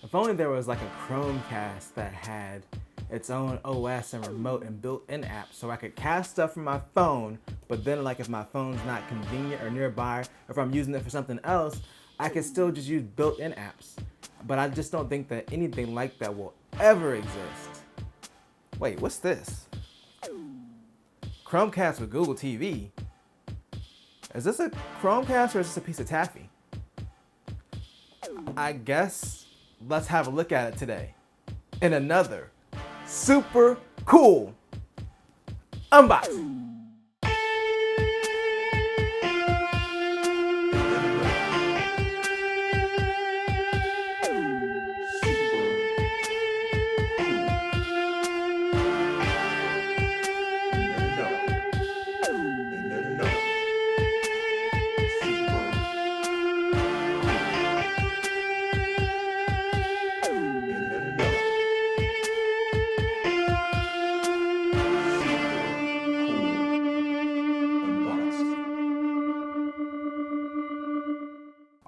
If only there was like a Chromecast that had its own OS and remote and built-in app so I could cast stuff from my phone, but then like if my phone's not convenient or nearby, or if I'm using it for something else, I could still just use built-in apps. But I just don't think that anything like that will ever exist. Wait, what's this? Chromecast with Google TV. Is this a Chromecast or is this a piece of taffy? I guess let's have a look at it today in another super cool unboxing.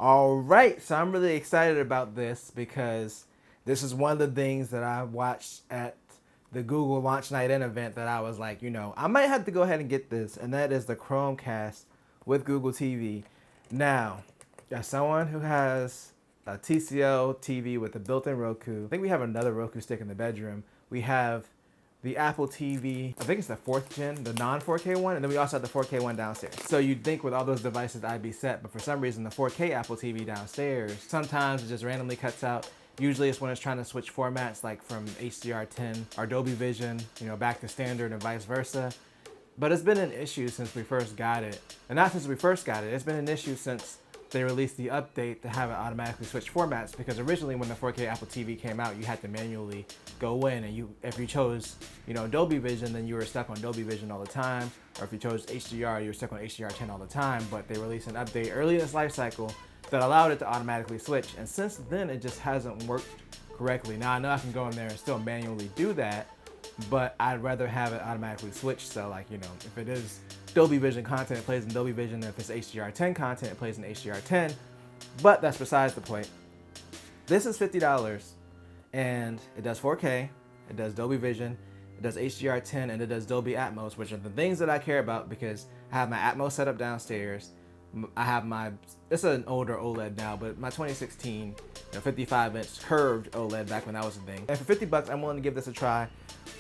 All right, so I'm really excited about this because this is one of the things that I watched at the Google Launch Night In event that I was like, I might have to go ahead and get this, and that is the Chromecast with Google TV. Now, as someone who has a TCL TV with a built-in Roku, I think we have another Roku stick in the bedroom. We have the Apple TV, I think it's the 4th gen, the non-4K one, and then we also have the 4K one downstairs. So you'd think with all those devices I'd be set, but for some reason the 4K Apple TV downstairs, sometimes it just randomly cuts out. Usually it's when it's trying to switch formats like from HDR10 or Dolby Vision, back to standard and vice versa. But it's been an issue since we first got it. And not since we first got it, it's been an issue since they released the update to have it automatically switch formats, because originally when the 4K Apple TV came out, you had to manually go in and if you chose, Dolby Vision, then you were stuck on Dolby Vision all the time. Or if you chose HDR, you were stuck on HDR10 all the time. But they released an update early in its life cycle that allowed it to automatically switch. And since then, it just hasn't worked correctly. Now, I know I can go in there and still manually do that, but I'd rather have it automatically switch. So like, if it is Dolby Vision content, it plays in Dolby Vision. If it's HDR10 content, it plays in HDR10. But that's besides the point. This is $50 and it does 4K, it does Dolby Vision, it does HDR10, and it does Dolby Atmos, which are the things that I care about because I have my Atmos set up downstairs. I have it's an older OLED now, but my 2016 55-inch curved OLED back when that was a thing. And for $50, I'm willing to give this a try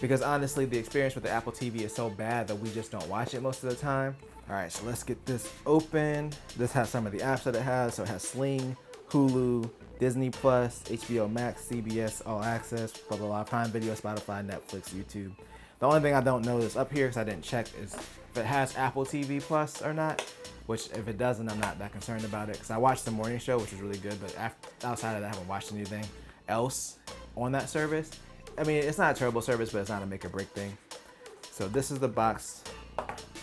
because honestly, the experience with the Apple TV is so bad that we just don't watch it most of the time. All right, so let's get this open. This has some of the apps that it has. So it has Sling, Hulu, Disney Plus, HBO Max, CBS All Access, blah, blah, blah, Prime Video, Spotify, Netflix, YouTube. The only thing I don't know is up here, because I didn't check, is if it has Apple TV Plus or not. Which, if it doesn't, I'm not that concerned about it because I watched the morning show, which is really good, but outside of that, I haven't watched anything else on that service. I mean, it's not a terrible service, but it's not a make or break thing. So this is the box,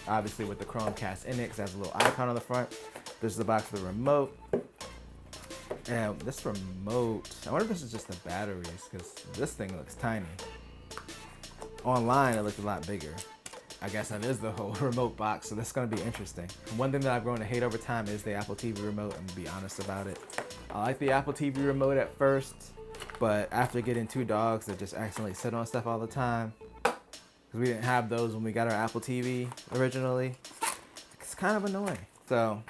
obviously with the Chromecast in it, because it has a little icon on the front. This is the box with the remote. And this remote, I wonder if this is just the batteries, because this thing looks tiny. Online, it looked a lot bigger. I guess that is the whole remote box, so that's going to be interesting. One thing that I've grown to hate over time is the Apple TV remote, and to be honest about it. I like the Apple TV remote at first, but after getting 2 dogs that just accidentally sit on stuff all the time, because we didn't have those when we got our Apple TV originally, it's kind of annoying. So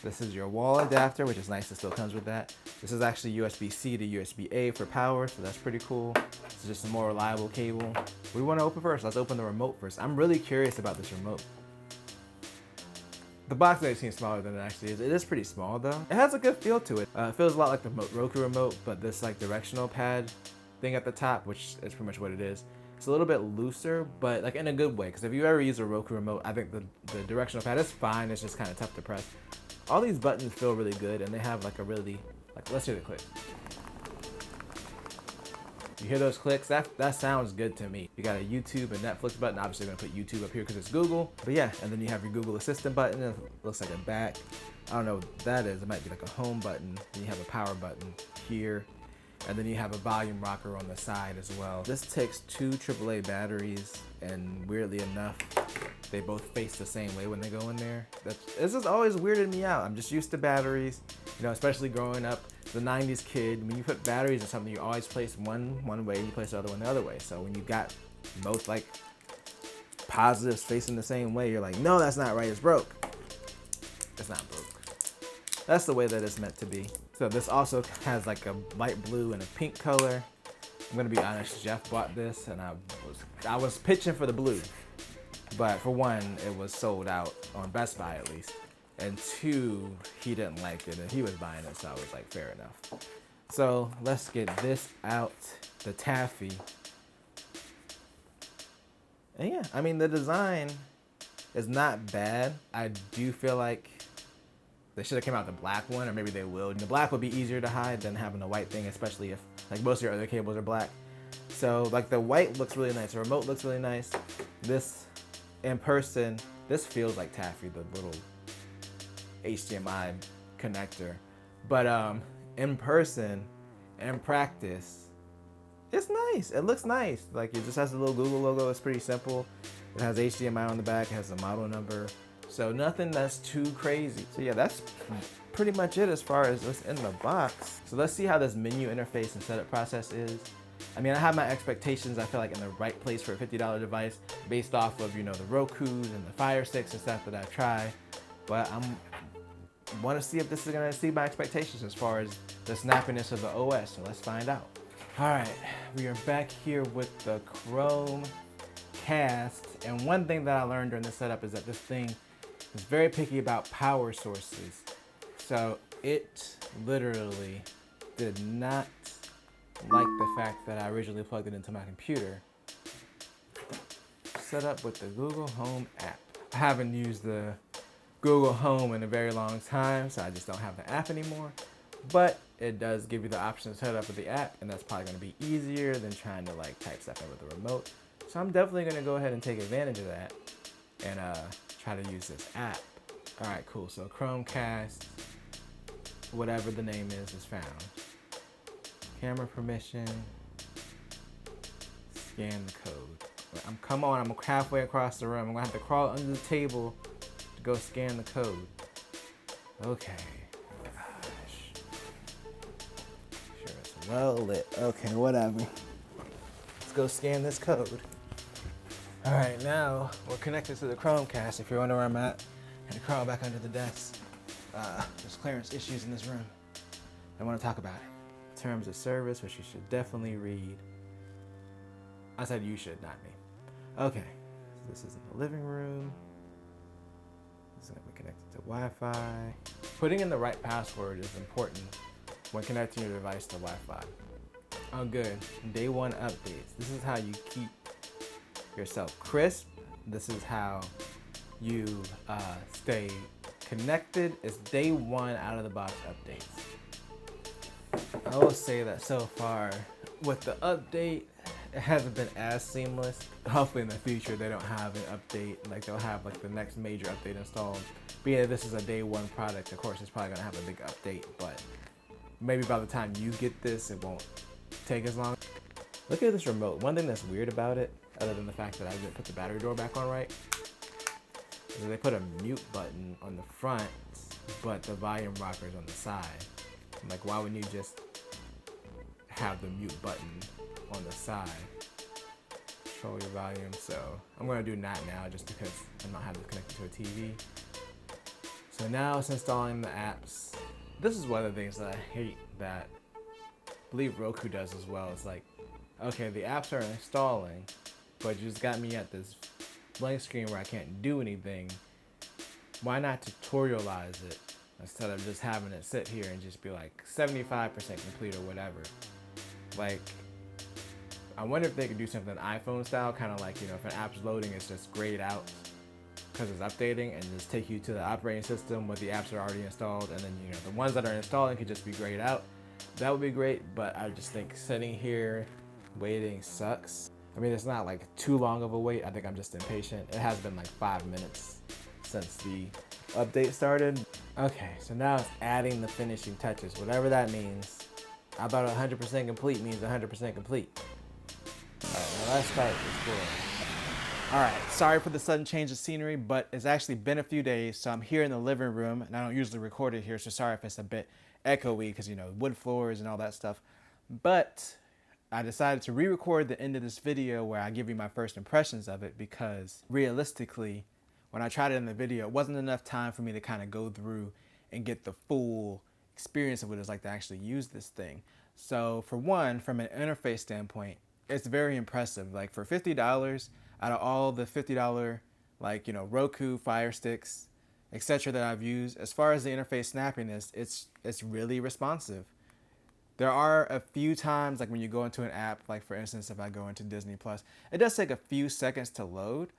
this is your wall adapter, which is nice, it still comes with that. This is actually USB-C to USB-A for power, so that's pretty cool. This is just a more reliable cable. What do we want to open first? Let's open the remote first. I'm really curious about this remote. The box may seem smaller than it actually is. It is pretty small though. It has a good feel to it. It feels a lot like the Roku remote, but this like directional pad thing at the top, which is pretty much what it is. It's a little bit looser, but like in a good way, because if you ever use a Roku remote, I think the directional pad is fine. It's just kind of tough to press. All these buttons feel really good, and they have like a really, let's hear the click. You hear those clicks? That sounds good to me. You got a YouTube and Netflix button. Obviously, I'm gonna put YouTube up here because it's Google. But yeah, and then you have your Google Assistant button. It looks like a back. I don't know what that is. It might be like a home button. Then you have a power button here. And then you have a volume rocker on the side as well. This takes 2 AAA batteries, and weirdly enough, they both face the same way when they go in there. This has always weirded me out. I'm just used to batteries, especially growing up the 90s kid, when you put batteries in something, you always place one way and you place the other one the other way. So when you got both like positives facing the same way, you're like, no, that's not right, it's broke. It's not broke. That's the way that it's meant to be. So this also has like a light blue and a pink color. I'm gonna be honest, Jeff bought this and I was pitching for the blue. But for one, it was sold out on Best Buy at least. And two, he didn't like it and he was buying it, so I was like, fair enough. So let's get this out, the taffy. And yeah, I mean, the design is not bad. I do feel like they should have came out the black one, or maybe they will. The black would be easier to hide than having the white thing, especially if like most of your other cables are black. So like the white looks really nice. The remote looks really nice. This in person, this feels like taffy, the little HDMI connector. But in person, in practice, it's nice. It looks nice. Like it just has a little Google logo. It's pretty simple. It has HDMI on the back. It has a model number. So nothing that's too crazy. So yeah, that's pretty much it as far as what's in the box. So let's see how this menu interface and setup process is. I mean, I have my expectations, I feel like, in the right place for a $50 device based off of, you know, the Rokus and the Fire Sticks and stuff that I've tried. But want to see if this is going to exceed my expectations as far as the snappiness of the OS. So let's find out. All right, we are back here with the Chromecast. And one thing that I learned during the setup is that this thing is very picky about power sources. So it literally did not like the fact that I originally plugged it into my computer. Set up with the Google Home app. I haven't used the Google Home in a very long time, so I just don't have the app anymore. But it does give you the option to set it up with the app, and that's probably going to be easier than trying to like type stuff in with the remote. So I'm definitely going to go ahead and take advantage of that and try to use this app. All right, cool. So Chromecast, whatever the name is found. Camera permission. Scan the code. I'm halfway across the room. I'm gonna have to crawl under the table to go scan the code. Okay. Gosh. Sure it's well lit. Okay, whatever. Let's go scan this code. All right, now we're connected to the Chromecast. If you're wondering where I'm at, I had to crawl back under the desk. There's clearance issues in this room. I want to talk about it. Terms of service, which you should definitely read. I said you should, not me. Okay, so this is in the living room. This is going to be connected to Wi-Fi. Putting in the right password is important when connecting your device to Wi-Fi. Oh, good. Day one updates. This is how you keep yourself crisp. This is how you stay connected. It's day one out of the box updates. I will say that so far with the update, it hasn't been as seamless. Hopefully in the future they don't have an update, like they'll have like the next major update installed. But yeah, this is a day one product. Of course, it's probably gonna have a big update, but maybe by the time you get this, it won't take as long. Look at this remote. One thing that's weird about it, other than the fact that I didn't put the battery door back on right, is they put a mute button on the front, but the volume rocker is on the side. Like, why wouldn't you just have the mute button on the side? Control your volume. So I'm gonna do that now just because I'm not having to connect it to a TV. So now it's installing the apps. This is one of the things that I hate that I believe Roku does as well. It's like, okay, the apps are installing, but you just got me at this blank screen where I can't do anything. Why not tutorialize it instead of just having it sit here and just be like 75% complete or whatever? Like, I wonder if they could do something iPhone style, kind of like, you know, if an app's loading, it's just grayed out because it's updating and just take you to the operating system where the apps are already installed, and then, you know, the ones that are installing could just be grayed out. That would be great, but I just think sitting here waiting sucks. I mean, it's not like too long of a wait. I think I'm just impatient. It has been like 5 minutes since the update started. Okay, so now it's adding the finishing touches, whatever that means. I thought 100% complete means 100% complete. All right, now let's start exploring. All right, sorry for the sudden change of scenery, but it's actually been a few days, so I'm here in the living room, and I don't usually record it here, so sorry if it's a bit echoey because, wood floors and all that stuff. But I decided to re-record the end of this video where I give you my first impressions of it, because realistically, when I tried it in the video, it wasn't enough time for me to kind of go through and get the full experience of what it's like to actually use this thing. So for one, from an interface standpoint, it's very impressive. Like for $50, out of all the $50 Roku Fire Sticks, etc. that I've used, as far as the interface snappiness, it's really responsive. There are a few times, like when you go into an app, like for instance, if I go into Disney Plus, it does take a few seconds to load,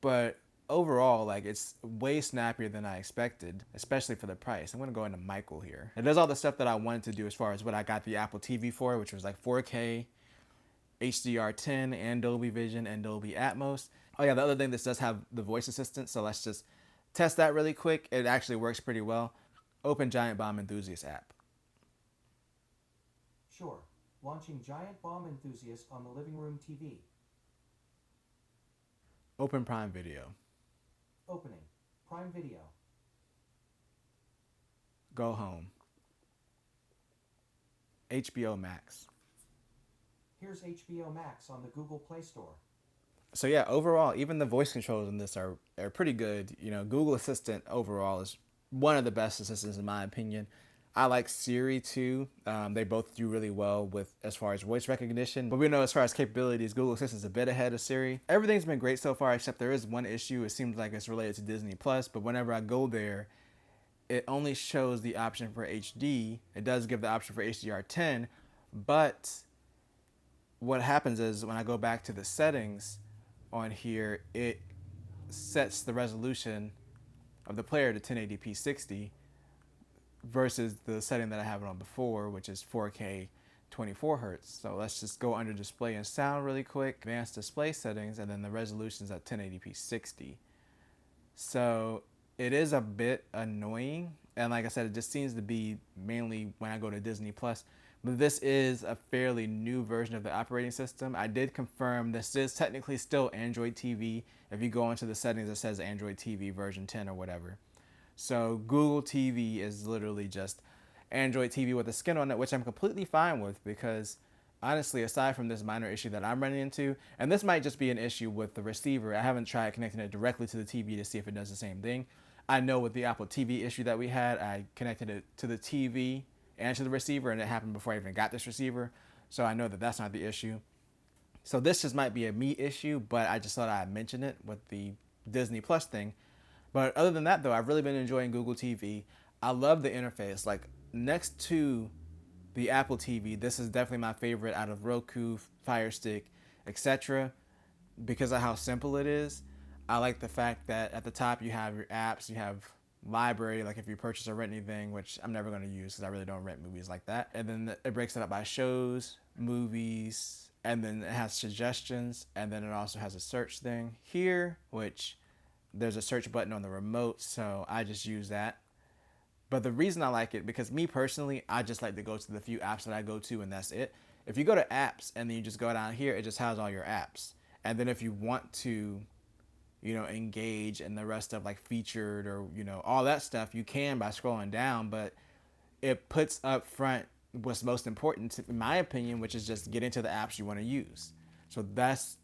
but overall, like, it's way snappier than I expected, especially for the price. I'm gonna go into Michael here. It does all the stuff that I wanted to do as far as what I got the Apple TV for, which was like 4K, HDR10, and Dolby Vision, and Dolby Atmos. Oh yeah, the other thing, this does have the voice assistant, so let's just test that really quick. It actually works pretty well. Open Giant Bomb Enthusiast app. Sure. Launching Giant Bomb Enthusiast on the living room TV. Open Prime Video. Opening. Prime Video. Go home. HBO Max. Here's HBO Max on the Google Play Store. So yeah, overall, even the voice controls in this are pretty good. Google Assistant overall is one of the best assistants in my opinion. I like Siri too. They both do really well with as far as voice recognition. But we know as far as capabilities, Google Assistant is a bit ahead of Siri. Everything's been great so far, except there is one issue. It seems like it's related to Disney Plus, but whenever I go there, it only shows the option for HD. It does give the option for HDR10, but what happens is when I go back to the settings on here, it sets the resolution of the player to 1080p 60 versus the setting that I have it on before, which is 4K 24 hertz. So let's just go under display and sound really quick, advanced display settings, and then the resolution's at 1080p 60. So it is a bit annoying. And like I said, it just seems to be mainly when I go to Disney Plus. But this is a fairly new version of the operating system. I did confirm this is technically still Android TV. If you go into the settings, it says Android TV version 10 or whatever. So Google TV is literally just Android TV with a skin on it, which I'm completely fine with, because honestly, aside from this minor issue that I'm running into, and this might just be an issue with the receiver, I haven't tried connecting it directly to the TV to see if it does the same thing. I know with the Apple TV issue that we had, I connected it to the TV and to the receiver, and it happened before I even got this receiver. So I know that that's not the issue. So this just might be a me issue, but I just thought I'd mention it with the Disney Plus thing. But other than that, though, I've really been enjoying Google TV. I love the interface. Like, next to the Apple TV, this is definitely my favorite out of Roku, Fire Stick, etc. because of how simple it is. I like the fact that at the top you have your apps, you have library, like if you purchase or rent anything, which I'm never going to use because I really don't rent movies like that. And then it breaks it up by shows, movies, and then it has suggestions, and then it also has a search thing here, which there's a search button on the remote, so I just use that. But the reason I like it, because me personally, I just like to go to the few apps that I go to, and that's it. If you go to apps and then you just go down here, it just has all your apps. And then if you want to, engage in the rest of like featured or, all that stuff, you can by scrolling down, but it puts up front what's most important, in my opinion, which is just getting to the apps you want to use. So that's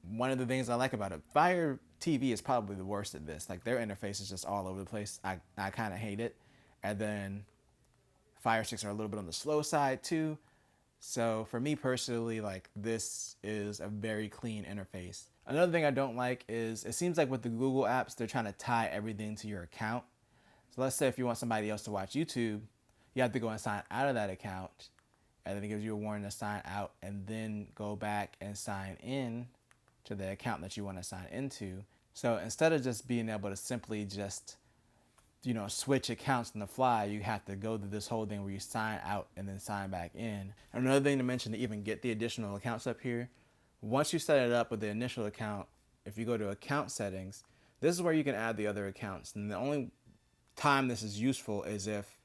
one of the things I like about it. Fire TV is probably the worst at this. Like, their interface is just all over the place. I kind of hate it. And then Fire Sticks are a little bit on the slow side too. So for me personally, like, this is a very clean interface. Another thing I don't like is it seems like with the Google apps, they're trying to tie everything to your account. So let's say if you want somebody else to watch YouTube, you have to go and sign out of that account. And then it gives you a warning to sign out and then go back and sign in to the account that you want to sign into. So instead of just being able to simply just, switch accounts on the fly, you have to go through this whole thing where you sign out and then sign back in. And another thing to mention, to even get the additional accounts up here, once you set it up with the initial account, if you go to account settings, this is where you can add the other accounts. And the only time this is useful is if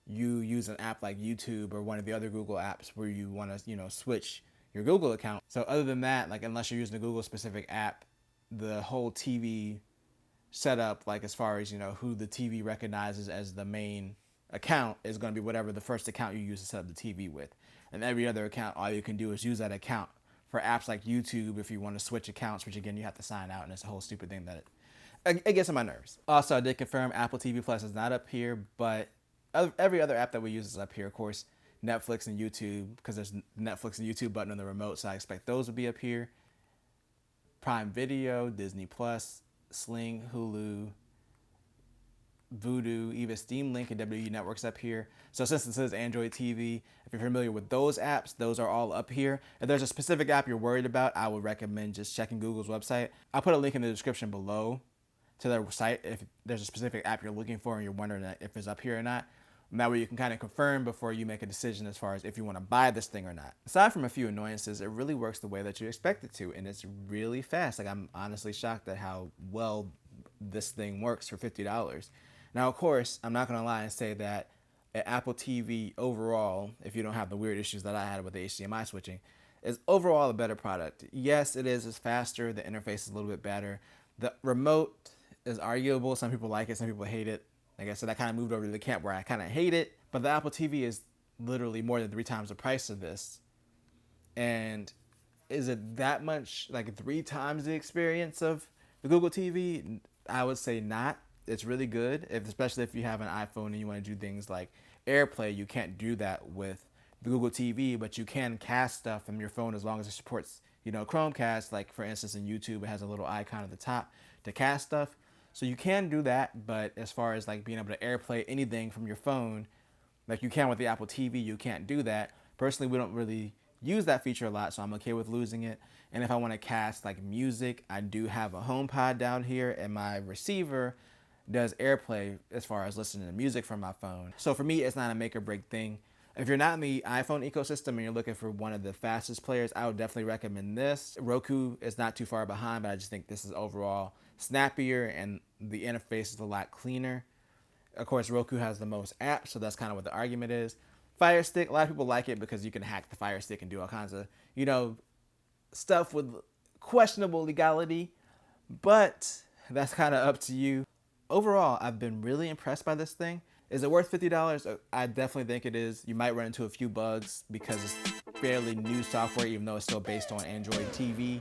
you use an app like YouTube or one of the other Google apps where you want to, switch your Google account. So other than that, like, unless you're using a Google specific app, the whole TV setup, like as far as, who the TV recognizes as the main account is going to be whatever the first account you use to set up the TV with. And every other account, all you can do is use that account for apps like YouTube if you want to switch accounts, which again, you have to sign out, and it's a whole stupid thing that it gets on my nerves. Also, I did confirm Apple TV Plus is not up here, but every other app that we use is up here. Of course, Netflix and YouTube, because there's Netflix and YouTube button on the remote, so I expect those to be up here. Prime Video, Disney Plus, Sling, Hulu, Vudu, even Steam Link and WWE Network's up here. So since this is Android TV, if you're familiar with those apps, those are all up here. If there's a specific app you're worried about, I would recommend just checking Google's website. I'll put a link in the description below to their site if there's a specific app you're looking for and you're wondering if it's up here or not. And that way you can kind of confirm before you make a decision as far as if you want to buy this thing or not. Aside from a few annoyances, it really works the way that you expect it to, and it's really fast. Like, I'm honestly shocked at how well this thing works for $50. Now, of course, I'm not going to lie and say that an Apple TV overall, if you don't have the weird issues that I had with the HDMI switching, is overall a better product. Yes, it is. It's faster. The interface is a little bit better. The remote is arguable. Some people like it. Some people hate it. Like I said, I kind of moved over to the camp where I kind of hate it. But the Apple TV is literally more than 3 times the price of this. And is it that much, like 3 times the experience of the Google TV? I would say not. It's really good, especially if you have an iPhone and you want to do things like AirPlay. You can't do that with the Google TV, but you can cast stuff from your phone as long as it supports, Chromecast. Like, for instance, in YouTube, it has a little icon at the top to cast stuff. So you can do that, but as far as like being able to AirPlay anything from your phone, like you can with the Apple TV, you can't do that. Personally, we don't really use that feature a lot, so I'm okay with losing it. And if I want to cast like music, I do have a HomePod down here, and my receiver does AirPlay as far as listening to music from my phone. So for me, it's not a make or break thing. If you're not in the iPhone ecosystem and you're looking for one of the fastest players, I would definitely recommend this. Roku is not too far behind, but I just think this is overall snappier and the interface is a lot cleaner. Of course, Roku has the most apps, so that's kind of what the argument is. Fire Stick, a lot of people like it because you can hack the Fire Stick and do all kinds of, stuff with questionable legality, but that's kind of up to you. Overall, I've been really impressed by this thing. Is it worth $50? I definitely think it is. You might run into a few bugs because it's fairly new software, even though it's still based on Android TV.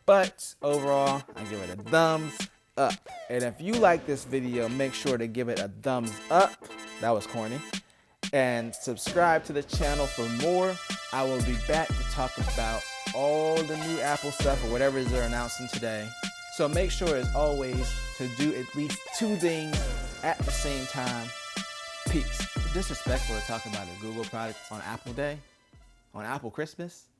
But overall, I give it a thumbs up. And if you like this video, make sure to give it a thumbs up. That was corny. And subscribe to the channel for more. I will be back to talk about all the new Apple stuff or whatever they're announcing today. So make sure, as always, to do at least 2 things at the same time. Peace. Disrespectful to talk about a Google product on Apple Day, on Apple Christmas.